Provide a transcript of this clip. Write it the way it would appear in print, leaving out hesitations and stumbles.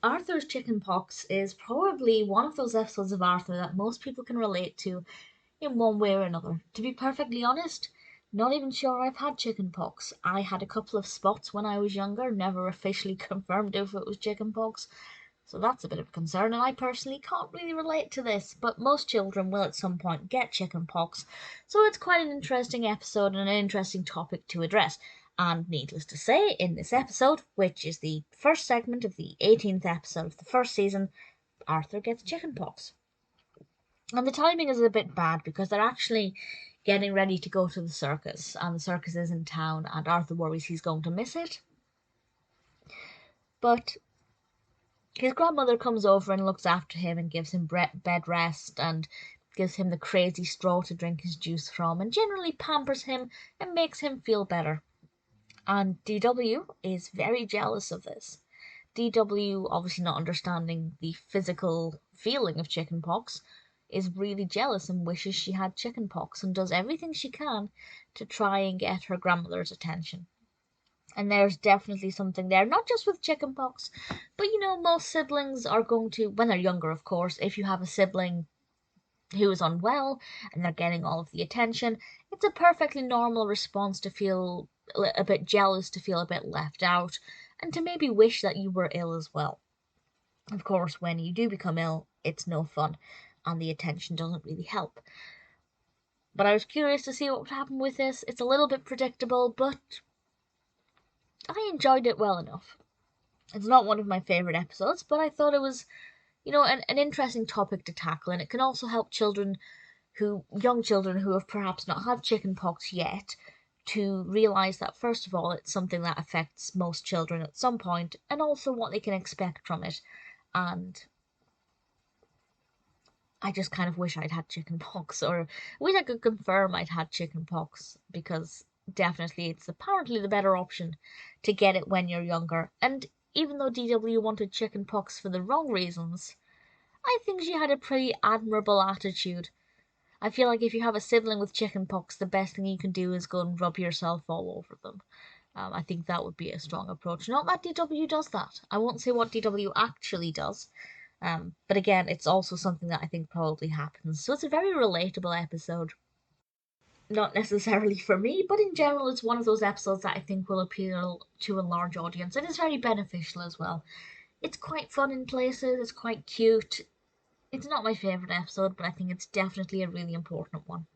Arthur's chickenpox is probably one of those episodes of Arthur that most people can relate to in one way or another. To be perfectly honest, not even sure I've had chickenpox. I had a couple of spots when I was younger, never officially confirmed if it was chickenpox. So that's a bit of a concern, and I personally can't really relate to this, but most children will at some point get chickenpox, so it's quite an interesting episode and an interesting topic to address. And needless to say, in this episode, which is the first segment of the 18th episode of the first season, Arthur gets chickenpox. And the timing is a bit bad because they're actually getting ready to go to the circus, and the circus is in town, and Arthur worries he's going to miss it. But his grandmother comes over and looks after him and gives him bed rest and gives him the crazy straw to drink his juice from and generally pampers him and makes him feel better. And DW is very jealous of this. DW, obviously not understanding the physical feeling of chickenpox, is really jealous and wishes she had chickenpox and does everything she can to try and get her grandmother's attention. And there's definitely something there, not just with chickenpox, but most siblings are going to, when they're younger, of course, if you have a sibling who is unwell and they're getting all of the attention, it's a perfectly normal response to feel a bit jealous, to feel a bit left out, and to maybe wish that you were ill as well. Of course, when you do become ill, it's no fun, and the attention doesn't really help. But I was curious to see what would happen with this. It's a little bit predictable, but I enjoyed it well enough. It's not one of my favourite episodes, but I thought it was, an interesting topic to tackle, and it can also help young children who have perhaps not had chickenpox yet, to realise that, first of all, it's something that affects most children at some point, and also what they can expect from it. And I just kind of wish I'd had chickenpox, or wish I could confirm I'd had chickenpox, because definitely it's apparently the better option to get it when you're younger. And even though DW wanted chickenpox for the wrong reasons, I think she had a pretty admirable attitude. I feel like if you have a sibling with chickenpox, the best thing you can do is go and rub yourself all over them. I think that would be a strong approach. Not that DW does that. I won't say what DW actually does. But again, it's also something that I think probably happens. So it's a very relatable episode. Not necessarily for me, but in general, it's one of those episodes that I think will appeal to a large audience. And it's very beneficial as well. It's quite fun in places, it's quite cute. It's not my favourite episode, but I think it's definitely a really important one.